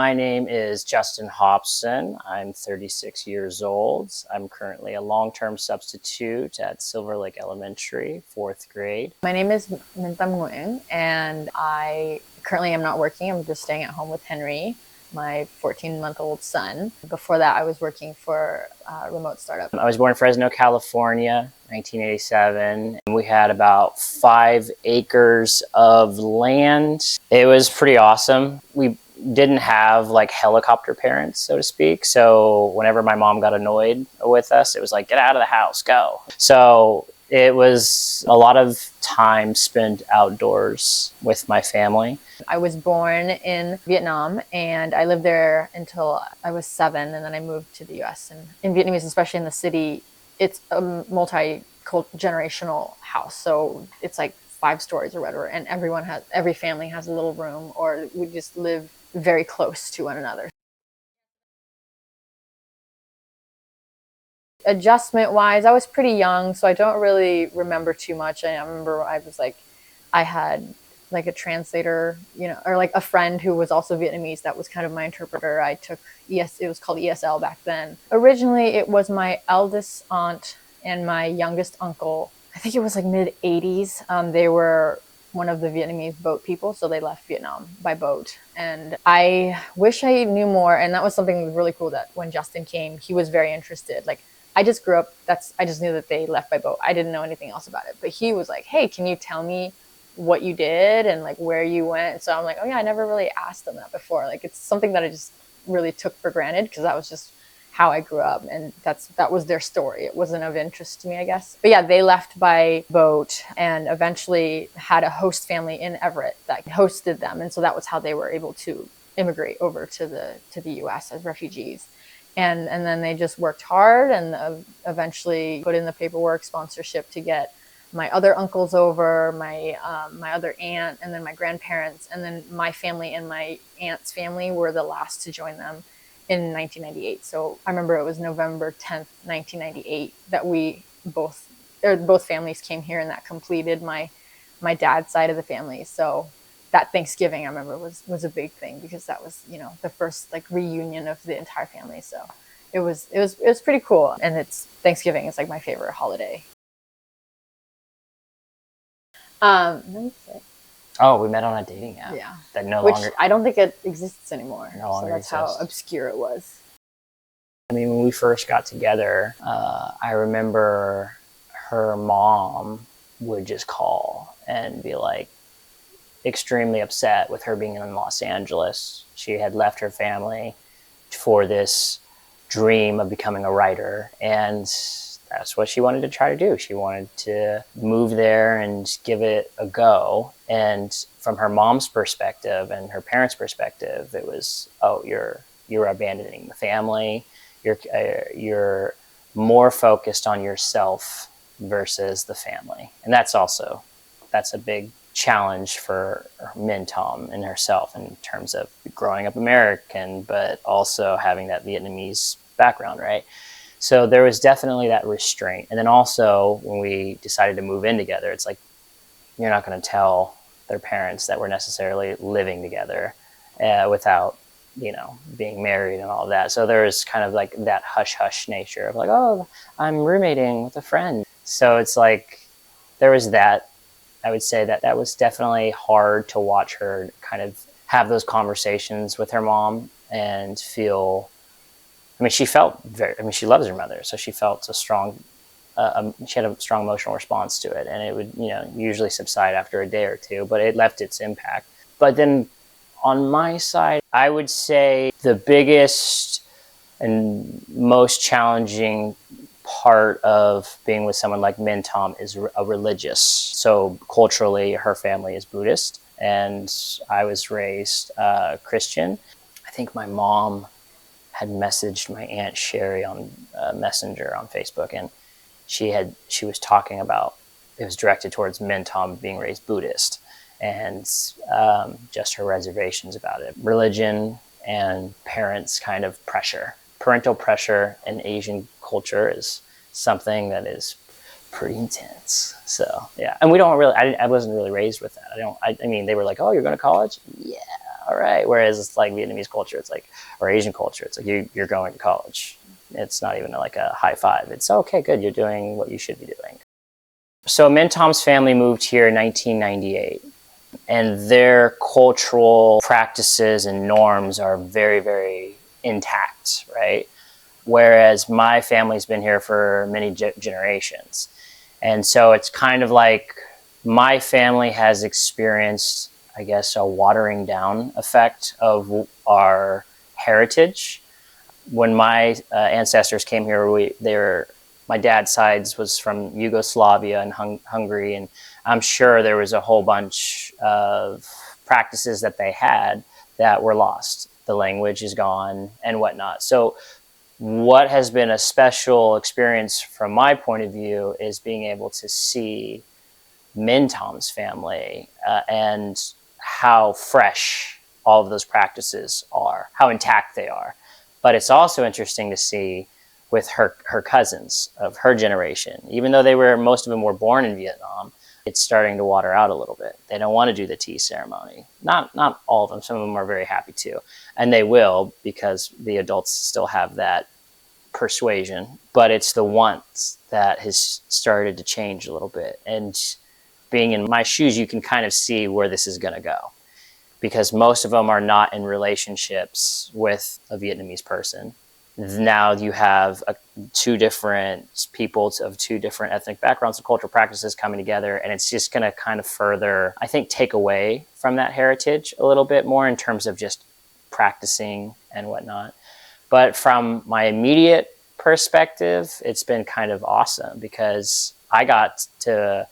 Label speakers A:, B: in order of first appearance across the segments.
A: My name is Justin Hobson. I'm 36 years old. I'm currently a long-term substitute at Silver Lake Elementary, 4th grade.
B: My name is Mintam Nguyen, and I currently am not working. I'm just staying at home with Henry, my 14-month-old son. Before that, I was working for a remote startup.
A: I was born in Fresno, California, 1987. We had about 5 acres of land. It was pretty awesome. We didn't have like helicopter parents, so to speak. So whenever my mom got annoyed with us, it was like, get out of the house, go. So it was a lot of time spent outdoors with my family.
B: I was born in Vietnam, and I lived there until I was 7, and then I moved to the US. And in Vietnamese, especially in the city, it's a multi-generational house. So it's like 5 stories or whatever, and every family has a little room, or we just live very close to one another. Adjustment wise, I was pretty young, so I don't really remember too much. I remember I had like a translator, or like a friend who was also Vietnamese that was kind of my interpreter. I took it was called ESL back then. Originally, it was my eldest aunt and my youngest uncle. I think it was like mid 80s. They were one of the Vietnamese boat people, so they left Vietnam by boat. And I wish I knew more, and that was something really cool, that when Justin came, he was very interested. Like, I just grew up, I just knew that they left by boat. I didn't know anything else about it. But he was like, hey, can you tell me what you did and like where you went? So I'm like, oh yeah, I never really asked them that before. Like, it's something that I just really took for granted because that was just how I grew up, and that was their story. It wasn't of interest to me, I guess. But yeah, they left by boat and eventually had a host family in Everett that hosted them, and so that was how they were able to immigrate over to the US as refugees. And then they just worked hard and eventually put in the paperwork, sponsorship, to get my other uncles over, my other aunt, and then my grandparents, and then my family and my aunt's family were the last to join them in 1998. So I remember it was November 10th, 1998 that both families came here, and that completed my dad's side of the family. So that Thanksgiving, I remember, was a big thing because that was, the first like reunion of the entire family. So it was pretty cool. And Thanksgiving is like my favorite holiday. Let me see.
A: Oh, we met on a dating app.
B: Yeah.
A: That no
B: Which
A: longer.
B: I don't think it exists anymore.
A: No longer
B: so that's
A: exists.
B: how obscure it was.
A: I mean, when we first got together, I remember her mom would just call and be like extremely upset with her being in Los Angeles. She had left her family for this dream of becoming a writer, and that's what she wanted to try to do. She wanted to move there and give it a go. And from her mom's perspective and her parents' perspective, it was, oh, you're abandoning the family. You're more focused on yourself versus the family. And that's a big challenge for Mintam and herself in terms of growing up American, but also having that Vietnamese background, right? So there was definitely that restraint. And then also when we decided to move in together, it's like, you're not going to tell their parents that we're necessarily living together without, being married and all of that. So there was kind of like that hush-hush nature of like, oh, I'm roommating with a friend. So it's like, there was that. I would say that was definitely hard to watch her kind of have those conversations with her mom and feel, I mean, she loves her mother. So she felt she had a strong emotional response to it, and it would, usually subside after a day or two, but it left its impact. But then on my side, I would say the biggest and most challenging part of being with someone like Mintam is a religious. So culturally, her family is Buddhist, and I was raised Christian. I think my mom had messaged my Aunt Sherry on Messenger on Facebook, and she was talking about, it was directed towards Mintam being raised Buddhist, and just her reservations about it. Religion and parents' kind of pressure. Parental pressure in Asian culture is something that is pretty intense. So yeah, and we don't really. I wasn't really raised with that. I mean, they were like, "Oh, you're going to college? Yeah, all right. Whereas it's like Vietnamese culture, it's like, or Asian culture, it's like you're going to college. It's not even like a high five. It's okay, good. You're doing what you should be doing. So Min Tom's family moved here in 1998, and their cultural practices and norms are very, very intact, right? Whereas my family's been here for many generations. And so it's kind of like my family has experienced, I guess, a watering down effect of our heritage. When my ancestors came here, my dad's sides was from Yugoslavia and Hungary, and I'm sure there was a whole bunch of practices that they had that were lost. The language is gone and whatnot. So what has been a special experience from my point of view is being able to see Min Tom's family and how fresh all of those practices are, how intact they are. But it's also interesting to see with her cousins of her generation, even though most of them were born in Vietnam, it's starting to water out a little bit. They don't want to do the tea ceremony. Not all of them. Some of them are very happy to, and they will because the adults still have that persuasion. But it's the wants that has started to change a little bit. And being in my shoes, you can kind of see where this is going to go, because most of them are not in relationships with a Vietnamese person. Now you have two different people of two different ethnic backgrounds and cultural practices coming together, and it's just going to kind of further, I think, take away from that heritage a little bit more in terms of just practicing and whatnot. But from my immediate perspective, it's been kind of awesome because I got to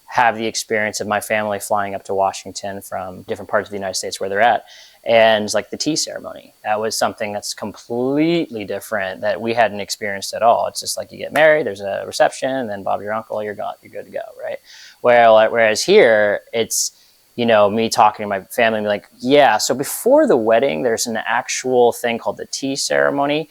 A: have the experience of my family flying up to Washington from different parts of the United States where they're at, and like the tea ceremony. That was something that's completely different that we hadn't experienced at all. It's just like you get married, there's a reception, and then Bob your uncle, you're gone, you're good to go, right? Whereas here, it's, you know, me talking to my family and be like, yeah, so before the wedding, there's an actual thing called the tea ceremony.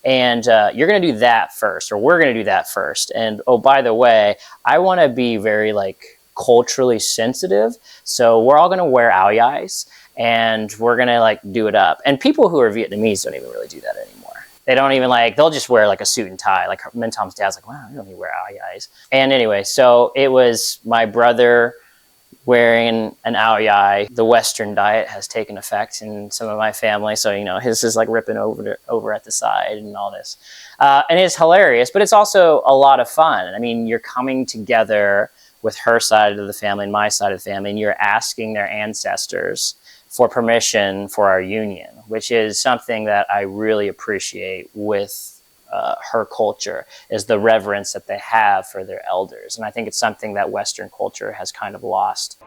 A: And you're going to do that first, or we're going to do that first. And oh, by the way, I want to be very like culturally sensitive. So we're all going to wear ao dais and we're going to like do it up. And people who are Vietnamese don't even really do that anymore. They don't even like, they'll just wear like a suit and tie. Like Min Tom's dad's like, wow, you don't need to wear ao dais. And anyway, so it was my brother wearing an ao dai. The Western diet has taken effect in some of my family. So, you know, his is like ripping over at the side and all this. And it's hilarious, but it's also a lot of fun. I mean, you're coming together with her side of the family and my side of the family, and you're asking their ancestors for permission for our union, which is something that I really appreciate with her culture, is the reverence that they have for their elders. And I think it's something that Western culture has kind of lost.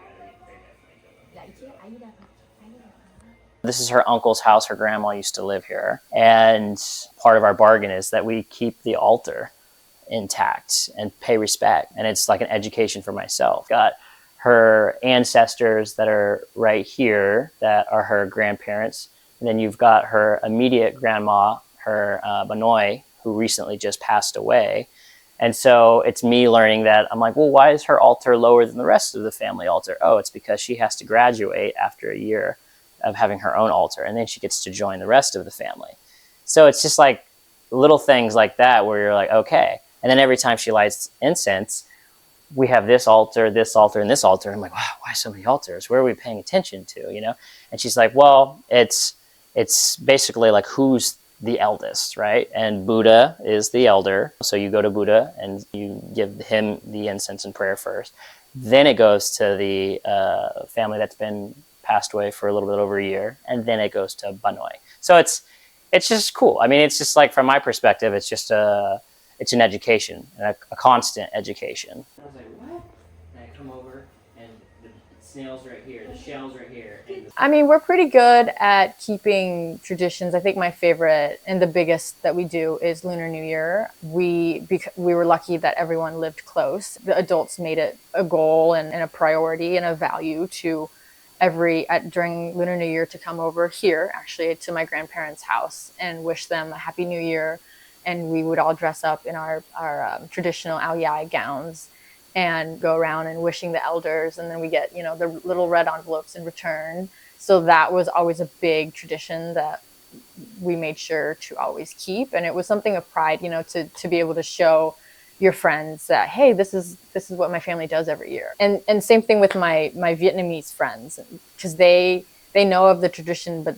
A: This is her uncle's house. Her grandma used to live here. And part of our bargain is that we keep the altar intact and pay respect. And it's like an education for myself. Got her ancestors that are right here that are her grandparents. And then you've got her immediate grandma, her Banoi, who recently just passed away. And so it's me learning that. I'm like, well, why is her altar lower than the rest of the family altar? Oh, it's because she has to graduate after a year of having her own altar, and then she gets to join the rest of the family. So it's just like little things like that where you're like, okay. And then every time she lights incense, we have this altar, and this altar. I'm like, wow, why so many altars? Where are we paying attention to, you know? And she's like, well, it's basically like who's the eldest, right? And Buddha is the elder. So you go to Buddha and you give him the incense and prayer first. Then it goes to the family that's been passed away for a little bit over a year. And then it goes to Banoi. So it's just cool. I mean, it's just like, from my perspective, it's just it's an education, a constant education. I was like, what? And I come over and the snail's right here, the shell's right here.
B: I mean, we're pretty good at keeping traditions. I think my favorite and the biggest that we do is Lunar New Year. We were lucky that everyone lived close. The adults made it a goal and a priority and a value to during Lunar New Year to come over here, actually, to my grandparents' house and wish them a Happy New Year. And we would all dress up in our traditional ao dai gowns and go around and wishing the elders. And then we get, you know, the little red envelopes in return. So that was always a big tradition that we made sure to always keep. And it was something of pride, to be able to show your friends that, hey, this is what my family does every year. And same thing with my Vietnamese friends, because they know of the tradition, but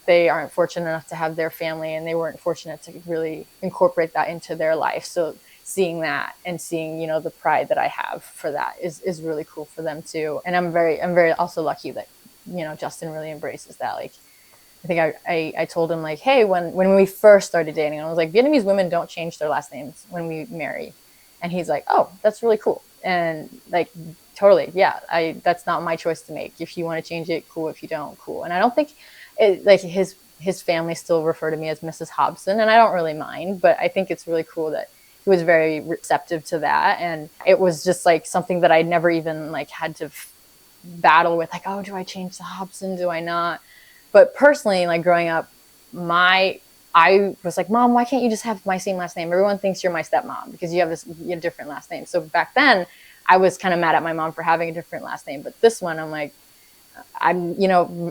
B: they aren't fortunate enough to have their family, and they weren't fortunate to really incorporate that into their life. So seeing that and seeing, the pride that I have for that is really cool for them too. And I'm very also lucky that, Justin really embraces that. Like, I think I told him, like, hey, when we first started dating, I was like, Vietnamese women don't change their last names when we marry. And he's like, oh, that's really cool. And like, totally, yeah, that's not my choice to make. If you want to change it, cool. If you don't, cool. And I don't think like his family still refer to me as Mrs. Hobson, and I don't really mind, but I think it's really cool that he was very receptive to that. And it was just like something that I never even like had to battle with, like, oh, do I change the Hobson? Do I not? But personally, like growing up, I was like, Mom, why can't you just have my same last name? Everyone thinks you're my stepmom because you have this different last name. So back then, I was kind of mad at my mom for having a different last name. But this one, I'm like, I'm,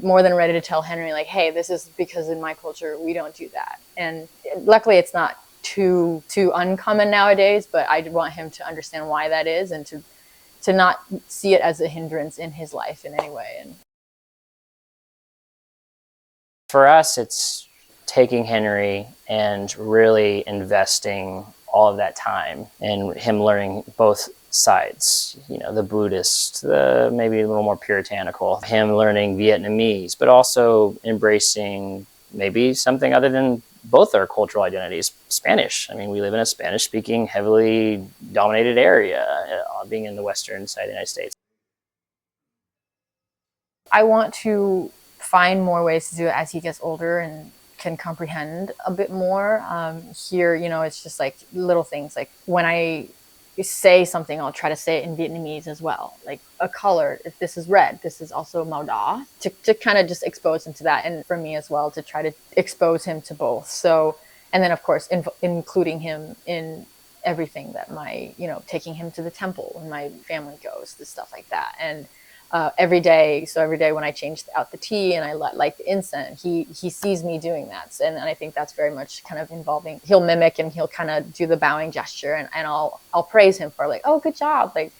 B: more than ready to tell Henry, like, hey, this is because in my culture, we don't do that. And luckily, it's not too uncommon nowadays, but I want him to understand why that is, and to not see it as a hindrance in his life in any way. And
A: for us, it's taking Henry and really investing all of that time and him learning both sides, the Buddhist, the maybe a little more puritanical, him learning Vietnamese, but also embracing maybe something other than both our cultural identities. Spanish. I mean, we live in a Spanish speaking, heavily dominated area, being in the western side of the United States.
B: I want to find more ways to do it as he gets older and can comprehend a bit more. Here, it's just like little things. Like when I say something, I'll try to say it in Vietnamese as well. Like a color, if this is red, this is also màu đỏ, to kind of just expose him to that. And for me as well, to try to expose him to both. So, and then of course, including him in everything that taking him to the temple when my family goes, the stuff like that. And every day when I change out the tea and I light the incense, he sees me doing that. And I think that's very much kind of involving, he'll mimic and he'll kind of do the bowing gesture, and I'll praise him for like, oh, good job. Like,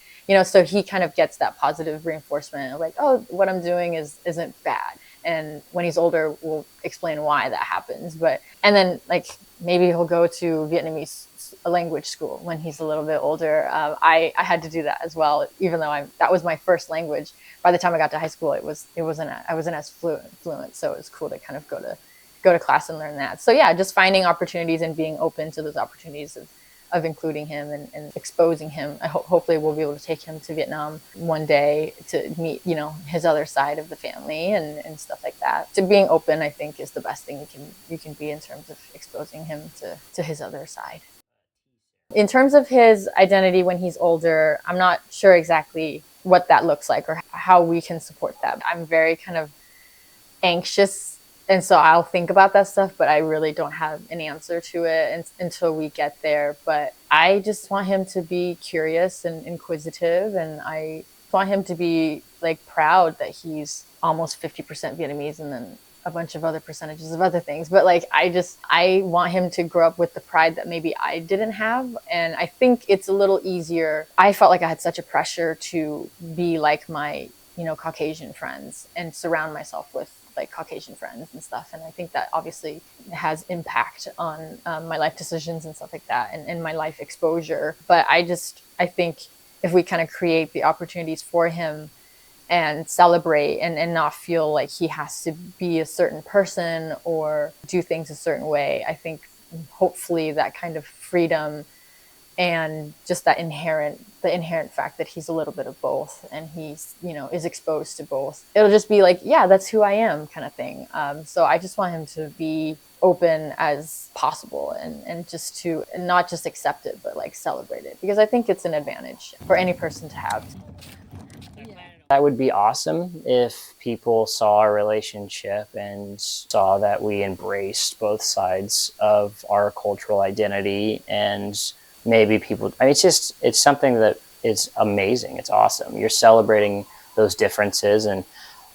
B: so he kind of gets that positive reinforcement of like, oh, what I'm doing isn't bad. And when he's older, we'll explain why that happens. And then like maybe he'll go to Vietnamese language school when he's a little bit older. I had to do that as well, even though that was my first language. By the time I got to high school, I wasn't as fluent. So it was cool to kind of go to class and learn that. So yeah, just finding opportunities and being open to those opportunities of including him and exposing him. Hopefully we'll be able to take him to Vietnam one day to meet, his other side of the family and stuff like that. To being open, I think, is the best thing you can be in terms of exposing him to his other side. In terms of his identity when he's older, I'm not sure exactly what that looks like or how we can support that. I'm very kind of anxious, and so I'll think about that stuff, but I really don't have an answer to it until we get there. But I just want him to be curious and inquisitive, and I want him to be like proud that he's almost 50% Vietnamese and then a bunch of other percentages of other things. But like, I want him to grow up with the pride that maybe I didn't have. And I think it's a little easier. I felt like I had such a pressure to be like my, Caucasian friends and surround myself with like Caucasian friends and stuff. And I think that obviously has impact on my life decisions and stuff like that, and my life exposure. But I think if we kind of create the opportunities for him and celebrate and not feel like he has to be a certain person or do things a certain way, I think hopefully that kind of freedom and just the inherent fact that he's a little bit of both and he's, is exposed to both. It'll just be like, yeah, that's who I am kind of thing. So I just want him to be open as possible and just to not just accept it, but like celebrate it, because I think it's an advantage for any person to have.
A: That would be awesome if people saw our relationship and saw that we embraced both sides of our cultural identity. And maybe people, it's something that is amazing. It's awesome. You're celebrating those differences. And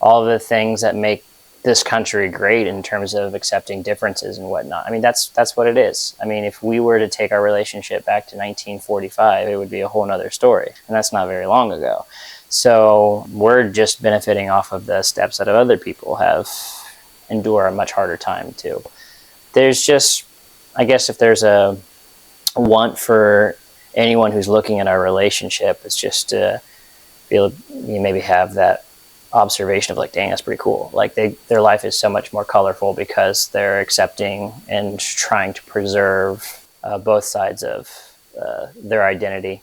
A: all the things that make this country great in terms of accepting differences and whatnot. I mean, that's what it is. I mean, if we were to take our relationship back to 1945, it would be a whole nother story, and that's not very long ago. So we're just benefiting off of the steps that other people have endure a much harder time too. There's just, I guess, if there's a want for anyone who's looking at our relationship, it's just to be able to, you maybe have that observation of like, dang, that's pretty cool. Like their life is so much more colorful because they're accepting and trying to preserve both sides of their identity.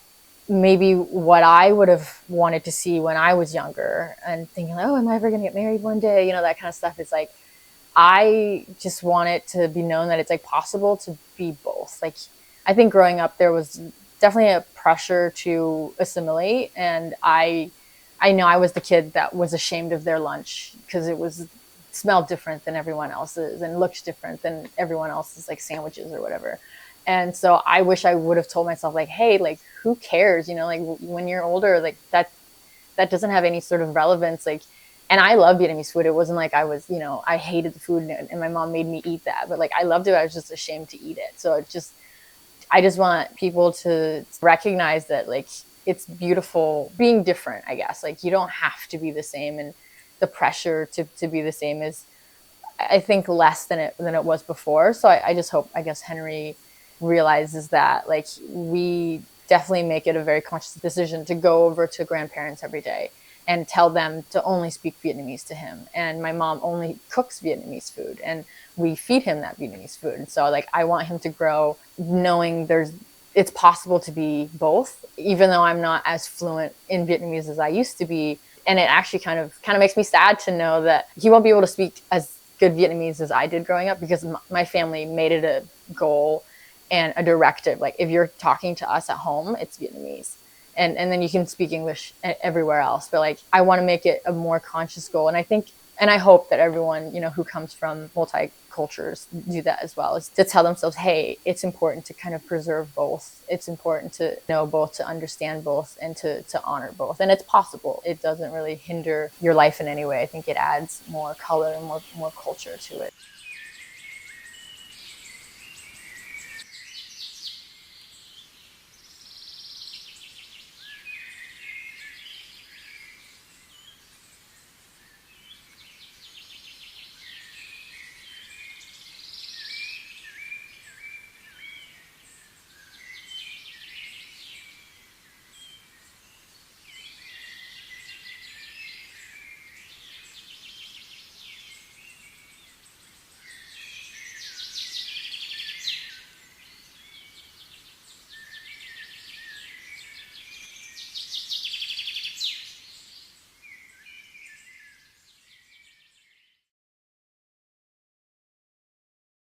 B: Maybe what I would have wanted to see when I was younger and thinking, like, oh, am I ever going to get married one day? You know, that kind of stuff. It's like, I just want it to be known that it's like possible to be both. Like, I think growing up, there was definitely a pressure to assimilate. And I know I was the kid that was ashamed of their lunch because it was smelled different than everyone else's and looked different than everyone else's, like sandwiches or whatever. And so I wish I would have told myself, like, hey, like, who cares? You know, like when you're older, like that doesn't have any sort of relevance. Like, and I love Vietnamese food. It wasn't like I was, you know, I hated the food and my mom made me eat that, but like I loved it. I was just ashamed to eat it. So I just want people to recognize that like it's beautiful being different, I guess. Like you don't have to be the same, and the pressure to be the same is, I think, less than it was before. So I just hope, I guess, Henry realizes that like we definitely make it a very conscious decision to go over to grandparents every day and tell them to only speak Vietnamese to him. And my mom only cooks Vietnamese food and we feed him that Vietnamese food. And so like I want him to grow knowing it's possible to be both, even though I'm not as fluent in Vietnamese as I used to be. And it actually kind of makes me sad to know that he won't be able to speak as good Vietnamese as I did growing up, because my family made it a goal and a directive. Like if you're talking to us at home, it's Vietnamese. And then you can speak English everywhere else. But like, I want to make it a more conscious goal. And I think, and I hope that everyone, you know, who comes from multi-cultures do that as well, is to tell themselves, hey, it's important to kind of preserve both. It's important to know both, to understand both, and to honor both. And it's possible. It doesn't really hinder your life in any way. I think it adds more color and more culture to it.